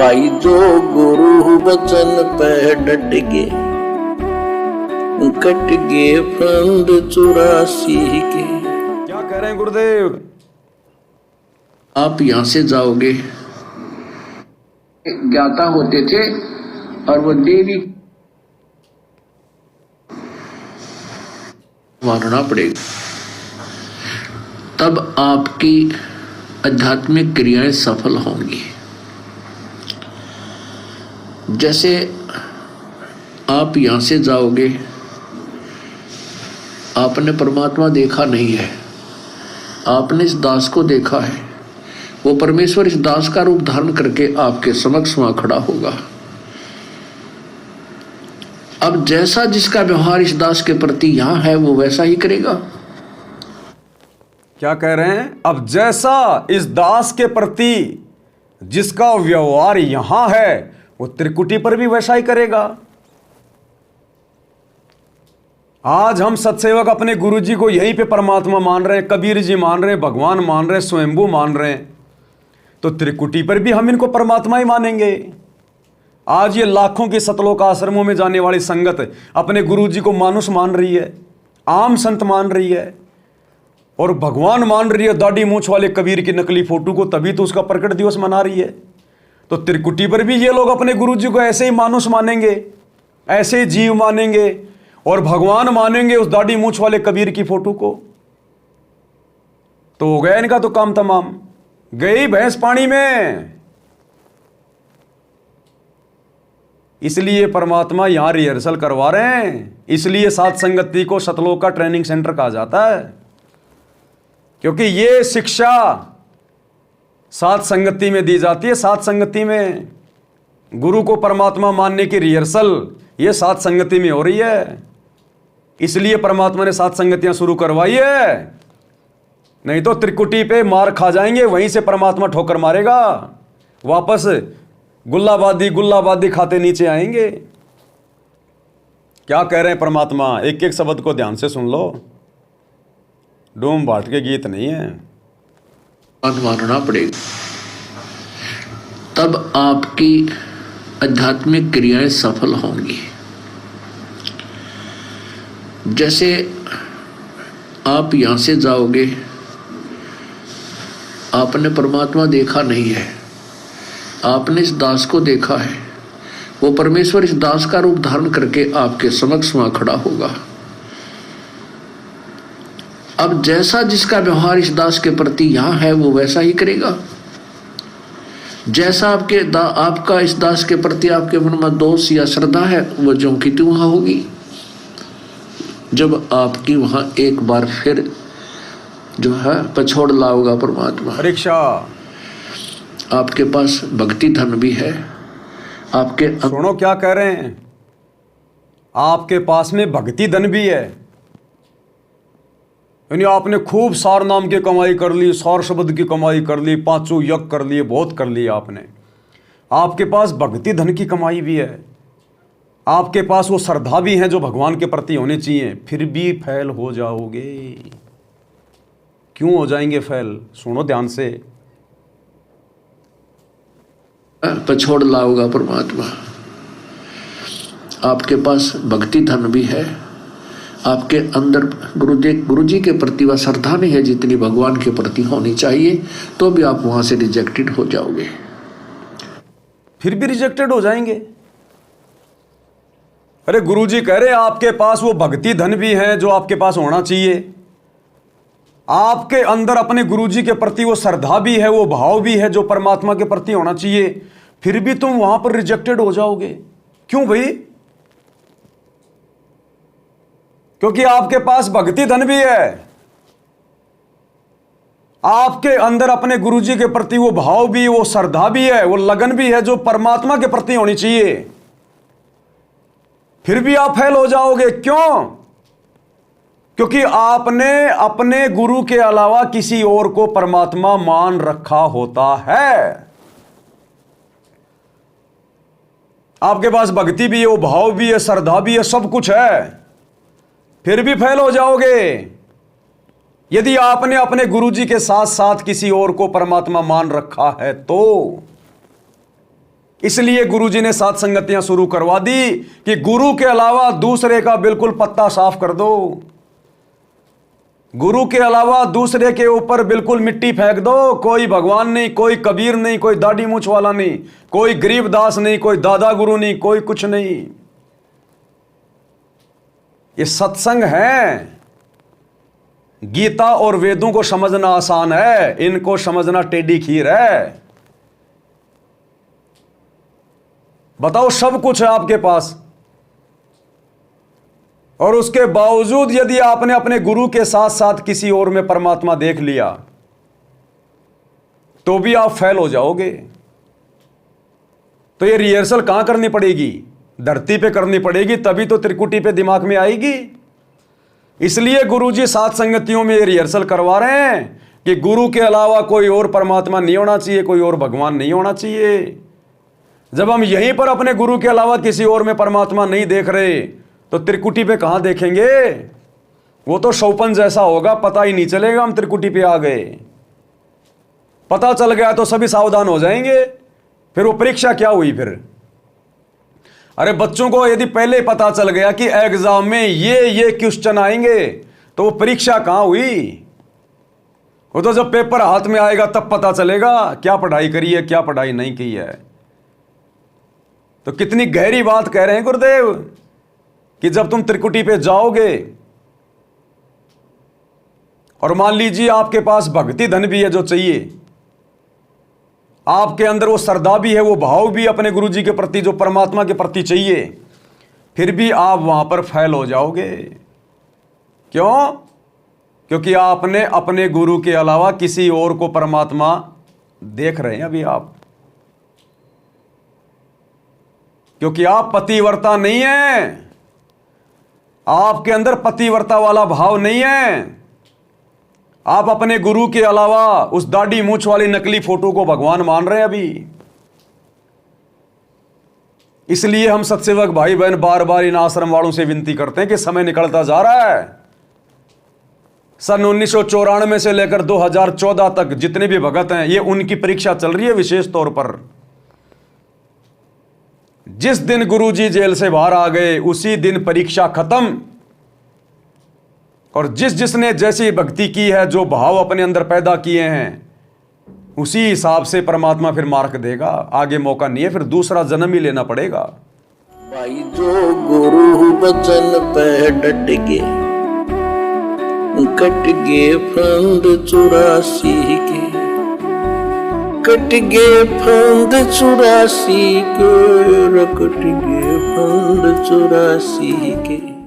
भाई जो गुरु वचन पे डट गए, कट गए फंद 84 के। क्या कह रहे हैं गुरुदेव? आप यहां से जाओगे, ज्ञाता होते थे और वो देवी मानना पड़ेगा, तब आपकी आध्यात्मिक क्रियाएं सफल होंगी। जैसे आप यहां से जाओगे, आपने परमात्मा देखा नहीं है, आपने इस दास को देखा है, वो परमेश्वर इस दास का रूप धारण करके आपके समक्ष वहां खड़ा होगा। अब जैसा जिसका व्यवहार इस दास के प्रति यहां है वो वैसा ही करेगा। क्या कह रहे हैं? अब जैसा इस दास के प्रति जिसका व्यवहार यहां है वो त्रिकुटी पर भी वैसा ही करेगा। आज हम सत्सेवक अपने गुरु जी को यहीं पे परमात्मा मान रहे हैं, कबीर जी मान रहे हैं, भगवान मान रहे हैं, स्वयंभू मान रहे हैं, तो त्रिकुटी पर भी हम इनको परमात्मा ही मानेंगे। आज ये लाखों की सतलोक आश्रमों में जाने वाली संगत अपने गुरु जी को मानुष मान रही है, आम संत मान रही है और भगवान मान रही है दाढ़ी मूंछ वाले कबीर की नकली फोटो को, तभी तो उसका प्रकट दिवस मना रही है। तो त्रिकुटी पर भी ये लोग अपने गुरु जी को ऐसे ही मानुष मानेंगे, ऐसे ही जीव मानेंगे और भगवान मानेंगे उस दाढ़ी मूंछ वाले कबीर की फोटो को। तो हो गया इनका तो काम तमाम, गई भैंस पानी में। इसलिए परमात्मा यहां रिहर्सल करवा रहे हैं, इसलिए सात संगति को सतलोक का ट्रेनिंग सेंटर कहा जाता है, क्योंकि ये शिक्षा सात संगति में दी जाती है। सात संगति में गुरु को परमात्मा मानने की रिहर्सल ये सात संगति में हो रही है, इसलिए परमात्मा ने सात संगतियां शुरू करवाई है। नहीं तो त्रिकुटी पे मार खा जाएंगे, वहीं से परमात्मा ठोकर मारेगा, वापस गुल्लाबादी खाते नीचे आएंगे। क्या कह रहे हैं परमात्मा? एक एक शब्द को ध्यान से सुन लो, डूम भाट के गीत नहीं है। मानना पड़ेगा, तब आपकी आध्यात्मिक क्रियाएं सफल होंगी। जैसे आप यहां से जाओगे, आपने परमात्मा देखा नहीं है, आपने इस दास को देखा है, वो परमेश्वर इस दास का रूप धारण करके आपके समक्ष वहां खड़ा होगा। अब जैसा जिसका व्यवहार इस दास के प्रति यहां है वो वैसा ही करेगा। जैसा आपका इस दास के प्रति आपके मन में दोष या श्रद्धा है, वो ज्यों की त्यों वहां होगी। जब आपकी वहां एक बार फिर जो है पछोड़ लाओगा परमात्मा, परीक्षा, आपके पास भक्ति धन भी है, आपके सुनो क्या कह रहे हैं, आपके पास में भक्ति धन भी है, यानी आपने खूब सार नाम की कमाई कर ली, सार शब्द की कमाई कर ली, पांचों यज्ञ कर लिए, बहुत कर लिया आपने। आपके पास भक्ति धन की कमाई भी है, आपके पास वो श्रद्धा भी है जो भगवान के प्रति होनी चाहिए, फिर भी फैल हो जाओगे। क्यों हो जाएंगे फैल? सुनो ध्यान से, पछोड़ लाओगा परमात्मा। आपके पास भक्ति धन भी है, आपके अंदर गुरु जी के प्रति वह श्रद्धा नहीं है जितनी भगवान के प्रति होनी चाहिए, तो भी आप वहां से रिजेक्टेड हो जाओगे। फिर भी रिजेक्टेड हो जाएंगे। अरे गुरुजी कह रहे आपके पास वो भक्ति धन भी है जो आपके पास होना चाहिए, आपके अंदर अपने गुरुजी के प्रति वो श्रद्धा भी है, वो भाव भी है जो परमात्मा के प्रति होना चाहिए, फिर भी तुम वहां पर रिजेक्टेड हो जाओगे। क्यों भाई? क्योंकि आपके पास भक्ति धन भी है, आपके अंदर अपने गुरुजी के प्रति वो भाव भी, वो श्रद्धा भी है, वो लगन भी है जो परमात्मा के प्रति होनी चाहिए, फिर भी आप फेल हो जाओगे। क्यों? क्योंकि आपने अपने गुरु के अलावा किसी और को परमात्मा मान रखा होता है। आपके पास भक्ति भी है, वो भाव भी है, श्रद्धा भी है, सब कुछ है, फिर भी फेल हो जाओगे। यदि आपने अपने गुरुजी के साथ साथ किसी और को परमात्मा मान रखा है तो इसलिए गुरुजी ने सात संगतियां शुरू करवा दी कि गुरु के अलावा दूसरे का बिल्कुल पत्ता साफ कर दो, गुरु के अलावा दूसरे के ऊपर बिल्कुल मिट्टी फेंक दो। कोई भगवान नहीं, कोई कबीर नहीं, कोई दाढ़ी मूछ वाला नहीं, कोई गरीबदास नहीं, कोई दादा गुरु नहीं, कोई कुछ नहीं। ये सत्संग है। गीता और वेदों को समझना आसान है, इनको समझना टेढ़ी खीर है। बताओ, सब कुछ है आपके पास और उसके बावजूद यदि आपने अपने गुरु के साथ साथ किसी और में परमात्मा देख लिया तो भी आप फेल हो जाओगे। तो ये रिहर्सल कहां करनी पड़ेगी? धरती पे करनी पड़ेगी, तभी तो त्रिकुटी पे दिमाग में आएगी। इसलिए गुरुजी सात संगतियों में ये रिहर्सल करवा रहे हैं कि गुरु के अलावा कोई और परमात्मा नहीं होना चाहिए, कोई और भगवान नहीं होना चाहिए। जब हम यहीं पर अपने गुरु के अलावा किसी और में परमात्मा नहीं देख रहे तो त्रिकुटी पे कहां देखेंगे? वो तो शौपन जैसा होगा, पता ही नहीं चलेगा हम त्रिकुटी पे आ गए। पता चल गया तो सभी सावधान हो जाएंगे, फिर वो परीक्षा क्या हुई फिर? अरे बच्चों को यदि पहले पता चल गया कि एग्जाम में ये क्वेश्चन आएंगे तो वो परीक्षा कहां हुई? वो तो जब पेपर हाथ में आएगा तब पता चलेगा क्या पढ़ाई करी है, क्या पढ़ाई नहीं की है। तो कितनी गहरी बात कह रहे हैं गुरुदेव कि जब तुम त्रिकुटी पे जाओगे और मान लीजिए आपके पास भक्ति धन भी है जो चाहिए, आपके अंदर वो श्रद्धा भी है, वो भाव भी अपने गुरु जी के प्रति जो परमात्मा के प्रति चाहिए, फिर भी आप वहां पर फेल हो जाओगे। क्यों? क्योंकि आपने अपने गुरु के अलावा किसी और को परमात्मा देख रहे हैं अभी आप, क्योंकि आप पतिव्रता नहीं है, आपके अंदर पतिव्रता वाला भाव नहीं है। आप अपने गुरु के अलावा उस दाढ़ी मूछ वाली नकली फोटो को भगवान मान रहे हैं अभी। इसलिए हम सत्सेवक भाई बहन बार बार इन आश्रम वालों से विनती करते हैं कि समय निकलता जा रहा है। सन 1994 से लेकर 2014 तक जितने भी भगत हैं, ये उनकी परीक्षा चल रही है विशेष तौर पर। जिस दिन गुरुजी जेल से बाहर आ गए उसी दिन परीक्षा खत्म, और जिसने जैसी भक्ति की है, जो भाव अपने अंदर पैदा किए हैं, उसी हिसाब से परमात्मा फिर मार्क देगा। आगे मौका नहीं है, फिर दूसरा जन्म ही लेना पड़ेगा। भाई जो गुरु बचन पे डट गए, कट गए फंद 84 के, कट गए फंद 84 के, कट गए फंद 84 के।